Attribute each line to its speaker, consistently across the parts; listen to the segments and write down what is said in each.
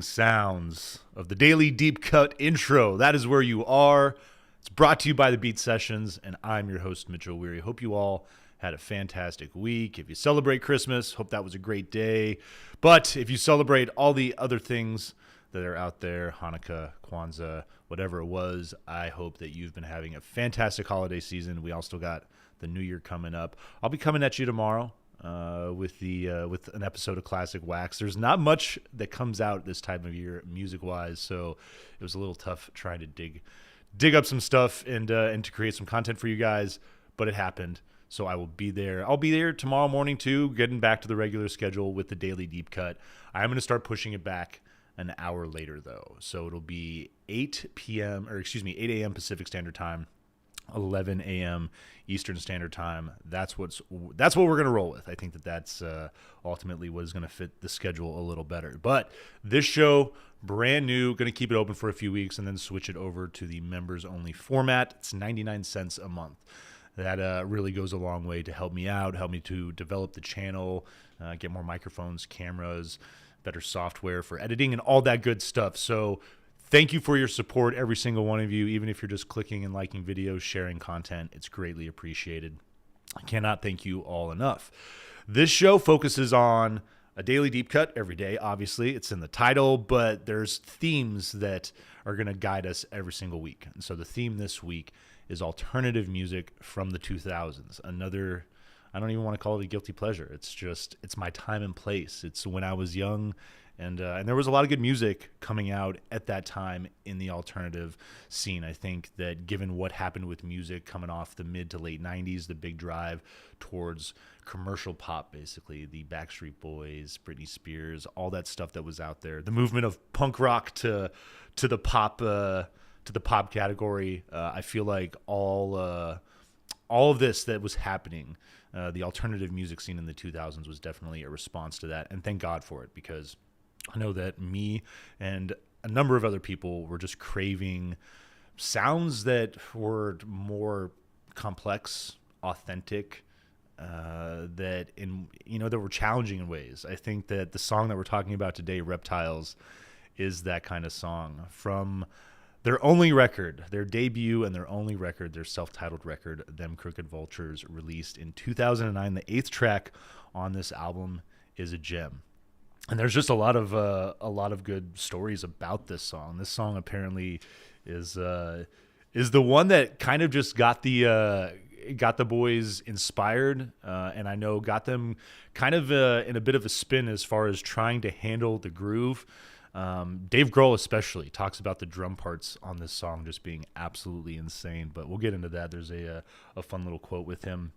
Speaker 1: sounds of the Daily Deep Cut intro. That is where you are. It's brought to you by the Beat Sessions, and I'm your host, Mitchell Weary. Hope you all had a fantastic week. If you celebrate Christmas, hope that was a great day. But if you celebrate all the other things that are out there, Hanukkah, Kwanzaa, whatever it was, I hope that you've been having a fantastic holiday season. We all still got the New Year coming up. I'll be coming at you tomorrow with an episode of Classic Wax. There's not much that comes out this time of year music-wise, so it was a little tough trying to dig up some stuff and to create some content for you guys, but it happened. So I will be there. I'll be there tomorrow morning too, getting back to the regular schedule with the Daily Deep Cut. I am going to start pushing it back an hour later though. So it'll be 8 a.m. Pacific Standard Time, 11 a.m. Eastern Standard Time. That's what we're going to roll with. I think that's ultimately what is going to fit the schedule a little better. But this show, brand new, going to keep it open for a few weeks and then switch it over to the members only format. It's 99 cents a month. That really goes a long way to help me out, help me to develop the channel, get more microphones, cameras, better software for editing, and all that good stuff. So thank you for your support, every single one of you, even if you're just clicking and liking videos, sharing content. It's greatly appreciated. I cannot thank you all enough. This show focuses on a daily deep cut every day. Obviously, it's in the title, but there's themes that are going to guide us every single week. And so the theme this week is alternative music from the 2000s. Another, I don't even want to call it a guilty pleasure. It's my time and place. It's when I was young, and there was a lot of good music coming out at that time in the alternative scene. I think that given what happened with music coming off the mid to late 90s, the big drive towards commercial pop, basically, the Backstreet Boys, Britney Spears, all that stuff that was out there, the movement of punk rock to the pop category. I feel like all of this that was happening, the alternative music scene in the 2000s was definitely a response to that, and thank God for it, because I know that me and a number of other people were just craving sounds that were more complex, authentic, that were challenging in ways. I think that the song that we're talking about today, Reptiles, is that kind of song. From their only record, their debut and their only record, their self-titled record, Them Crooked Vultures, released in 2009. The 8th track on this album is a gem. And there's just a lot of good stories about this song. This song apparently is the one that kind of just got the boys inspired, and I know got them kind of in a bit of a spin as far as trying to handle the groove. Dave Grohl especially talks about the drum parts on this song just being absolutely insane, but we'll get into that. There's a fun little quote with him.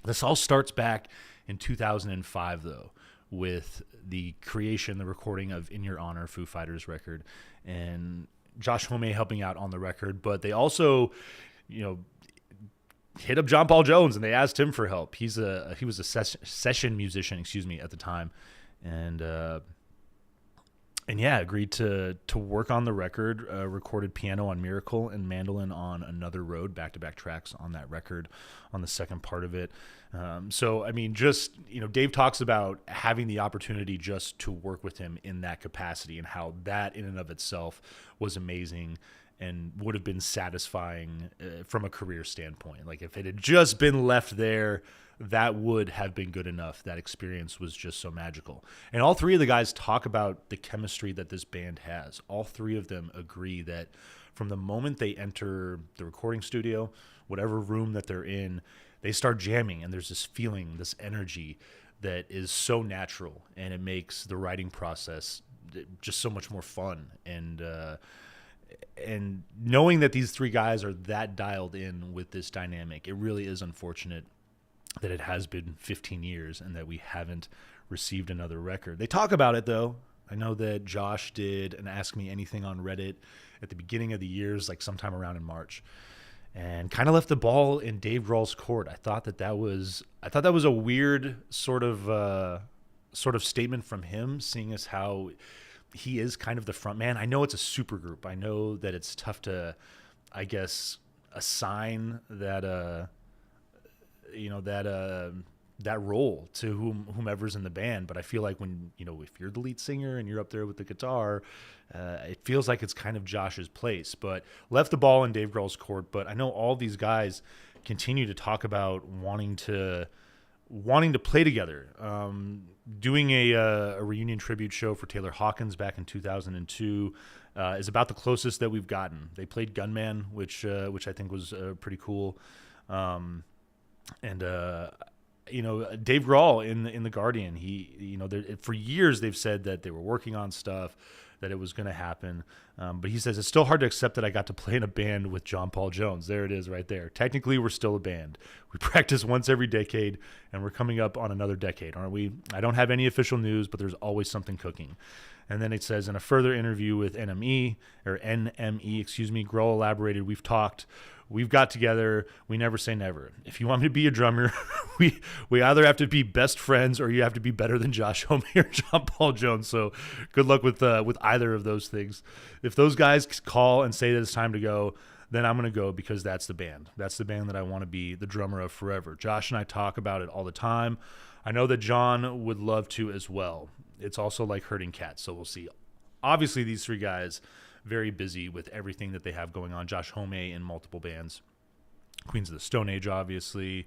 Speaker 1: This all starts back in 2005 though, with the creation, the recording of In Your Honor, Foo Fighters record, and Josh Homme helping out on the record, but they also, hit up John Paul Jones and they asked him for help. He was a session musician, at the time, and yeah, agreed to work on the record, recorded piano on Miracle and mandolin on Another Road, back-to-back tracks on that record, on the second part of it. So, I mean, Dave talks about having the opportunity just to work with him in that capacity and how that in and of itself was amazing and would have been satisfying from a career standpoint. Like, if it had just been left there, that would have been good enough. That experience was just so magical. And all three of the guys talk about the chemistry that this band has. All three of them agree that from the moment they enter the recording studio, whatever room that they're in, they start jamming, and there's this feeling, this energy that is so natural, and it makes the writing process just so much more fun. And knowing that these three guys are that dialed in with this dynamic, it really is unfortunate that it has been 15 years and that we haven't received another record. They talk about it, though. I know that Josh did an Ask Me Anything on Reddit at the beginning of the years, like sometime around in March, and kind of left the ball in Dave Grohl's court. I thought that was a weird sort of statement from him, seeing as how he is kind of the front man. I know it's a super group. I know that it's tough to, I guess, assign that that role to whomever's in the band. But I feel like when, if you're the lead singer and you're up there with the guitar, it feels like it's kind of Josh's place. But left the ball in Dave Grohl's court. But I know all these guys continue to talk about wanting to play together. Doing a reunion tribute show for Taylor Hawkins back in 2002 is about the closest that we've gotten. They played Gunman, which I think was pretty cool. Dave Grohl in the Guardian, he for years they've said that they were working on stuff, that it was going to happen, but he says it's still hard to accept that I got to play in a band with John Paul Jones. There it is, right there. Technically, we're still a band. We practice once every decade, and we're coming up on another decade, aren't we? I don't have any official news, but there's always something cooking. And then it says in a further interview with NME, Grohl elaborated, "We've talked. We've got together. We never say never. If you want me to be a drummer, we either have to be best friends or you have to be better than Josh Homme or John Paul Jones." So good luck with either of those things. If those guys call and say that it's time to go, then I'm going to go, because that's the band. That's the band that I want to be the drummer of forever. Josh and I talk about it all the time. I know that John would love to as well. It's also like herding cats, so we'll see. Obviously, these three guys, very busy with everything that they have going on. Josh Homme in multiple bands. Queens of the Stone Age, obviously.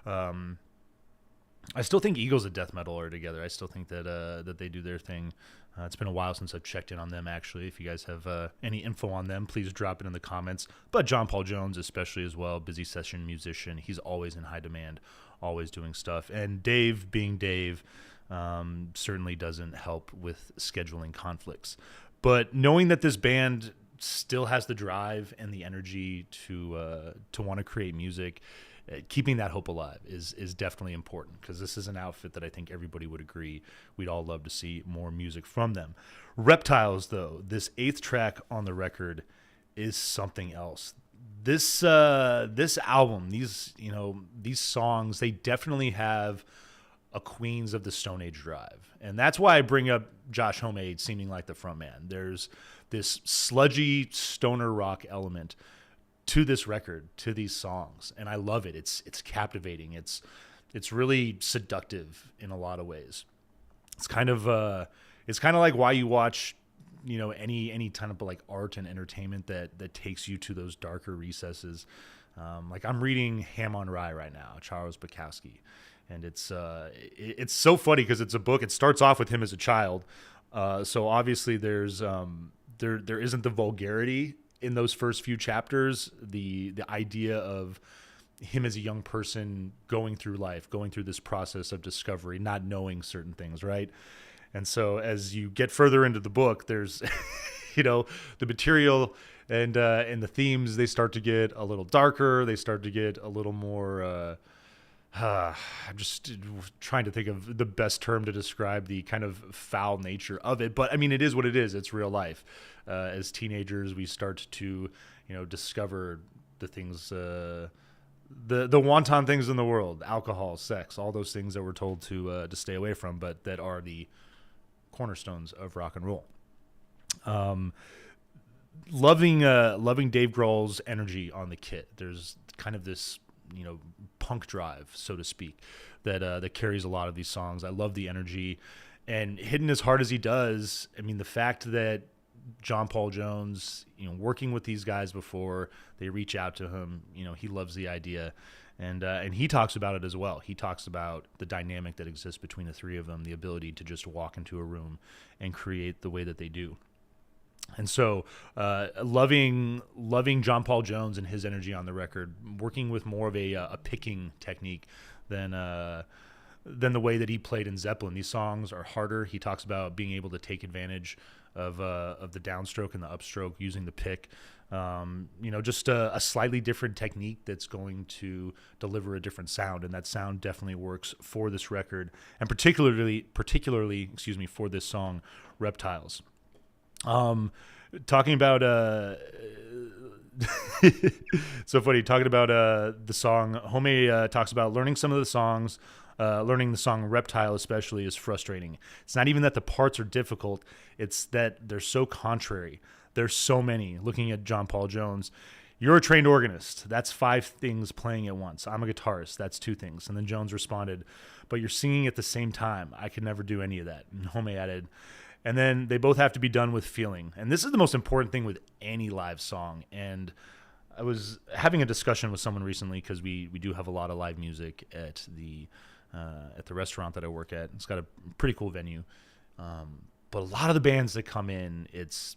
Speaker 1: I still think Eagles of Death Metal are together. I still think that they do their thing. It's been a while since I've checked in on them, actually. If you guys have any info on them, please drop it in the comments. But John Paul Jones especially as well, busy session musician. He's always in high demand, always doing stuff. And Dave, being Dave, certainly doesn't help with scheduling conflicts. But knowing that this band still has the drive and the energy to want to create music, keeping that hope alive is definitely important, because this is an outfit that I think everybody would agree we'd all love to see more music from them. Reptiles, though, this 8th track on the record is something else. This album, these songs, they definitely have a Queens of the Stone Age drive. And that's why I bring up Josh Homme seeming like the front man. There's this sludgy stoner rock element to this record, to these songs, and I love it. It's captivating. It's really seductive in a lot of ways. It's kind of like why you watch, any kind of like art and entertainment that takes you to those darker recesses. Like I'm reading Ham on Rye right now, Charles Bukowski. And it's so funny because it's a book. It starts off with him as a child, so obviously there's there isn't the vulgarity in those first few chapters. The idea of him as a young person going through life, going through this process of discovery, not knowing certain things, right? And so as you get further into the book, there's the material and the themes, they start to get a little darker. They start to get a little more. I'm just trying to think of the best term to describe the kind of foul nature of it. But I mean, it is what it is. It's real life. As teenagers, we start to, discover the things, the wanton things in the world, alcohol, sex, all those things that we're told to stay away from, but that are the cornerstones of rock and roll. Loving Dave Grohl's energy on the kit. There's kind of this, punk drive, so to speak, that carries a lot of these songs. I love the energy, and hitting as hard as he does. I mean, the fact that John Paul Jones, working with these guys before they reach out to him, he loves the idea, and he talks about it as well. He talks about the dynamic that exists between the three of them, the ability to just walk into a room and create the way that they do. And so loving John Paul Jones and his energy on the record, working with more of a picking technique than the way that he played in Zeppelin. These songs are harder. He talks about being able to take advantage of the downstroke and the upstroke using the pick. Just a slightly different technique that's going to deliver a different sound, and that sound definitely works for this record, and particularly, for this song, Reptiles. Talking about so funny, talking about the song, Homme talks about learning some of the songs. Learning the song Reptile especially is frustrating. It's not even that the parts are difficult, it's that they're so contrary. There's so many. Looking at John Paul Jones, You're a trained organist. That's 5 things playing at once. I'm a guitarist. That's 2 things. And then Jones responded, but you're singing at the same time. I could never do any of that. And Home added, and then they both have to be done with feeling. And this is the most important thing with any live song. And I was having a discussion with someone recently because we do have a lot of live music at the restaurant that I work at. It's got a pretty cool venue. But a lot of the bands that come in, it's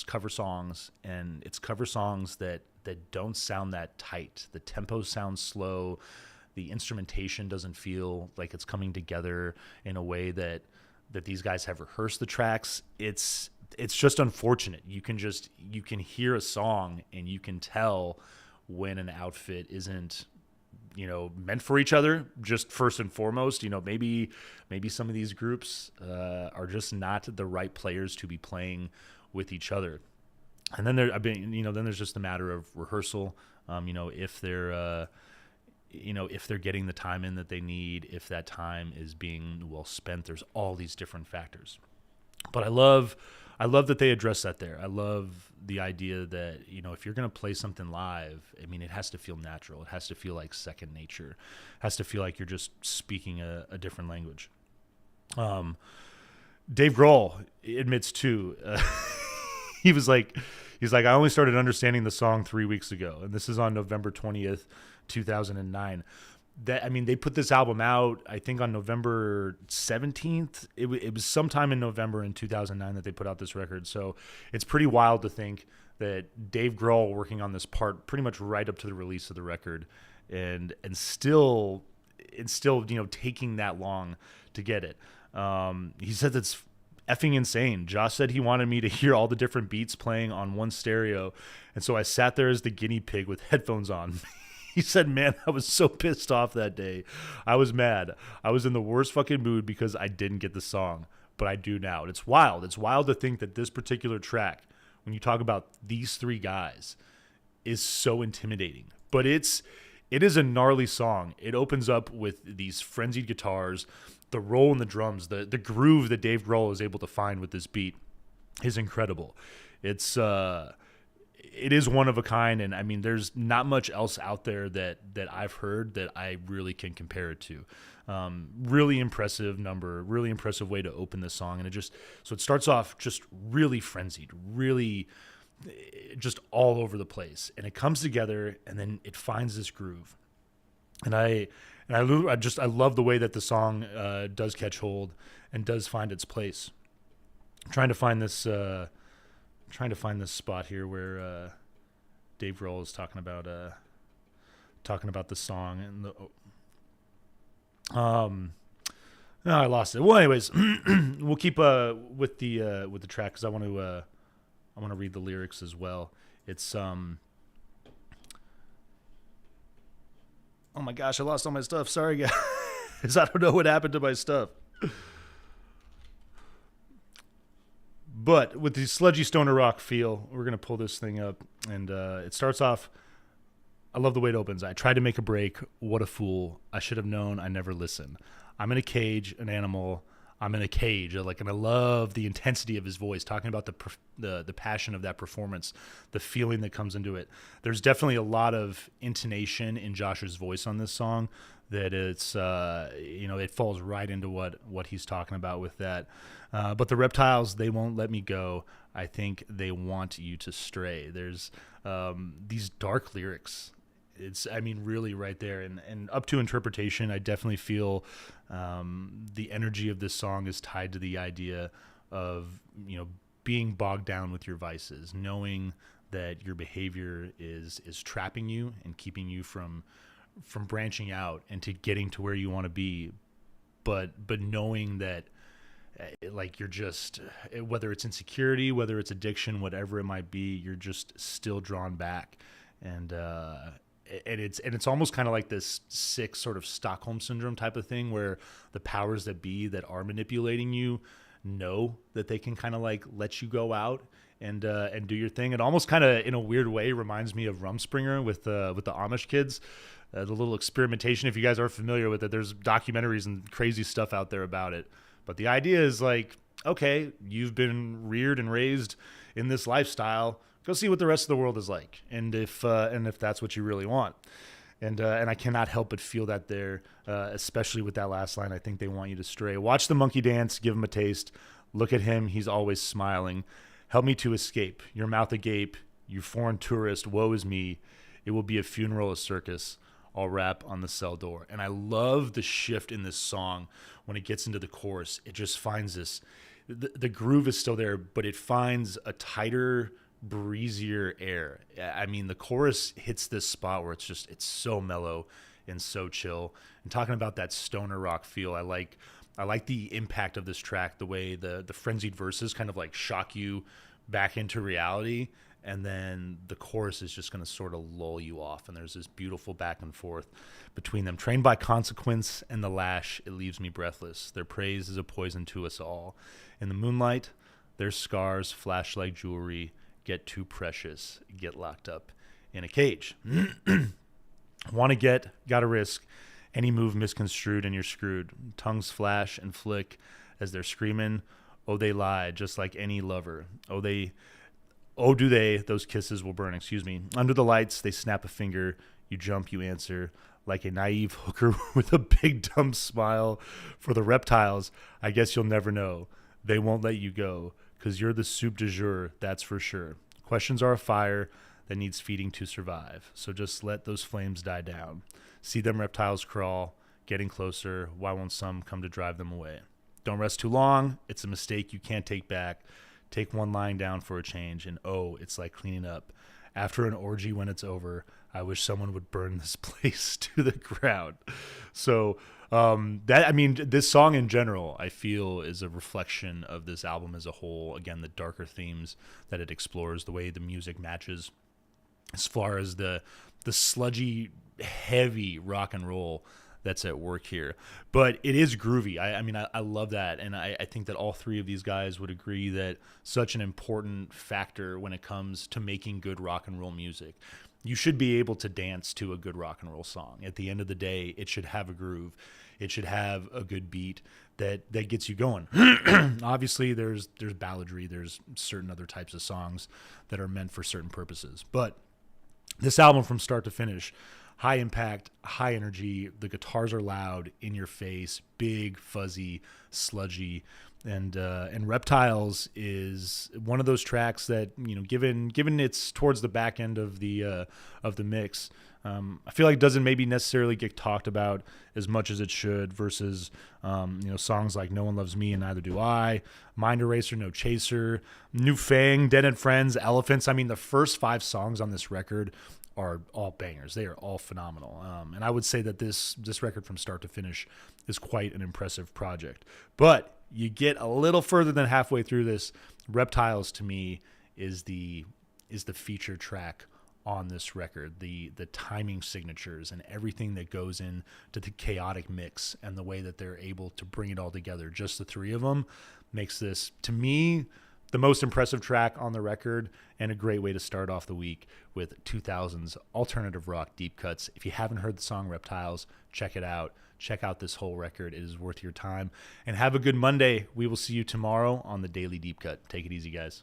Speaker 1: cover songs, and it's cover songs that don't sound that tight. The tempo sounds slow. The instrumentation doesn't feel like it's coming together in a way that these guys have rehearsed the tracks. It's just unfortunate. You can hear a song and you can tell when an outfit isn't meant for each other. Just first and foremost, maybe some of these groups are just not the right players to be playing with each other. And then then there's just a matter of rehearsal. If they're getting the time in that they need, if that time is being well spent. There's all these different factors. But I love that they address that there. I love the idea that, if you're going to play something live, it has to feel natural. It has to feel like second nature. It has to feel like you're just speaking a different language. Dave Grohl admits too, he's like, I only started understanding the song 3 weeks ago. And this is on November 20th, 2009. They put this album out, I think, on November 17th. It was sometime in November in 2009 that they put out this record. So it's pretty wild to think that Dave Grohl working on this part pretty much right up to the release of the record, and still taking that long to get it. He said that's effing insane. Josh said he wanted me to hear all the different beats playing on one stereo, and so I sat there as the guinea pig with headphones on. He said, man, I was so pissed off that day. I was mad. I was in the worst fucking mood because I didn't get the song, but I do now. And it's wild. It's wild to think that this particular track, when you talk about these 3 guys, is so intimidating. But it is a gnarly song. It opens up with these frenzied guitars, the roll in the drums, the groove that Dave Grohl is able to find with this beat is incredible. It is one of a kind, and there's not much else out there that I've heard that I really can compare it to. Really impressive number, really impressive way to open this song, and it starts off just really frenzied, really just all over the place, and it comes together, and then it finds this groove, and I love the way that the song does catch hold and does find its place. I'm trying to find this spot here where Dave Grohl is talking about the song, and no, I lost it. Well, anyways, we'll keep with the track because I want to read the lyrics as well. It's oh my gosh, I lost all my stuff. Sorry guys, I don't know what happened to my stuff. But with the sludgy stoner rock feel, we're going to pull this thing up. And it starts off, I love the way it opens. I tried to make a break. What a fool. I should have known. I never listened. I'm in a cage, an animal. I'm in a cage. And I love the intensity of his voice, talking about the passion of that performance, the feeling that comes into it. There's definitely a lot of intonation in Josh's voice on this song that it's, it falls right into what he's talking about with that. But the Reptiles, they won't let me go. I think they want you to stray. There's these dark lyrics. It's, really right there. And up to interpretation, I definitely feel the energy of this song is tied to the idea of, being bogged down with your vices, knowing that your behavior is trapping you and keeping you from branching out and to getting to where you want to be, but knowing that you're just, whether it's insecurity, whether it's addiction, whatever it might be, you're just still drawn back, and it's almost kind of like this sick sort of Stockholm syndrome type of thing where the powers that be that are manipulating you know that they can kind of let you go out and do your thing. It almost kind of in a weird way reminds me of Rumspringa with the Amish kids. The little experimentation, if you guys aren't familiar with it, there's documentaries and crazy stuff out there about it. But the idea is okay, you've been reared and raised in this lifestyle. Go see what the rest of the world is like, and if that's what you really want. And I cannot help but feel that there, especially with that last line. I think they want you to stray. Watch the monkey dance, give him a taste. Look at him, he's always smiling. Help me to escape, your mouth agape, you foreign tourist, woe is me. It will be a funeral, a circus. I'll rap on the cell door. And I love the shift in this song when it gets into the chorus. It just finds this, the groove is still there, but it finds a tighter, breezier air. I mean, the chorus hits this spot where it's so mellow and so chill. And talking about that stoner rock feel, I like the impact of this track, the way the frenzied verses kind of like shock you back into reality. And then the chorus is just going to sort of lull you off. And there's this beautiful back and forth between them. Trained by consequence and the lash, it leaves me breathless. Their praise is a poison to us all. In the moonlight, their scars flash like jewelry. Get too precious, get locked up in a cage. Want to get, gotta risk. Any move misconstrued and you're screwed. Tongues flash and flick as they're screaming. Oh, they lie, just like any lover. Oh, do they, those kisses will burn, Under the lights, they snap a finger. You jump, you answer. Like a naive hooker with a big dumb smile. For the reptiles, I guess you'll never know. They won't let you go, 'cause you're the soup du jour, that's for sure. Questions are a fire that needs feeding to survive. So just let those flames die down. See them reptiles crawl, getting closer. Why won't some come to drive them away? Don't rest too long. It's a mistake you can't take back. Take one lying down for a change, and oh, it's like cleaning up. After an orgy when it's over, I wish someone would burn this place to the ground. So this song in general, I feel, is a reflection of this album as a whole. Again, the darker themes that it explores, the way the music matches, as far as the sludgy, heavy rock and roll that's at work here. But it is groovy. I love that. And I think that all three of these guys would agree that such an important factor when it comes to making good rock and roll music. You should be able to dance to a good rock and roll song. At the end of the day, it should have a groove. It should have a good beat that gets you going. Obviously, there's balladry. There's certain other types of songs that are meant for certain purposes. But this album from start to finish, high impact, high energy. The guitars are loud, in your face, big, fuzzy, sludgy, and Reptiles is one of those tracks that, you know, given it's towards the back end of the mix, I feel like it doesn't maybe necessarily get talked about as much as it should. Versus songs like No One Loves Me and Neither Do I, Mind Eraser, No Chaser, New Fang, Dead End Friends, Elephants. I mean, the first 5 songs on this record are all bangers. They are all phenomenal. And I would say that this record from start to finish is quite an impressive project. But you get a little further than halfway through this, Reptiles to me is the feature track on this record. The timing signatures and everything that goes into the chaotic mix and the way that they're able to bring it all together, just the three of them, makes this, to me, the most impressive track on the record, and a great way to start off the week with 2000s alternative rock deep cuts. If you haven't heard the song Reptiles, check it out. Check out this whole record. It is worth your time. And have a good Monday. We will see you tomorrow on the Daily Deep Cut. Take it easy, guys.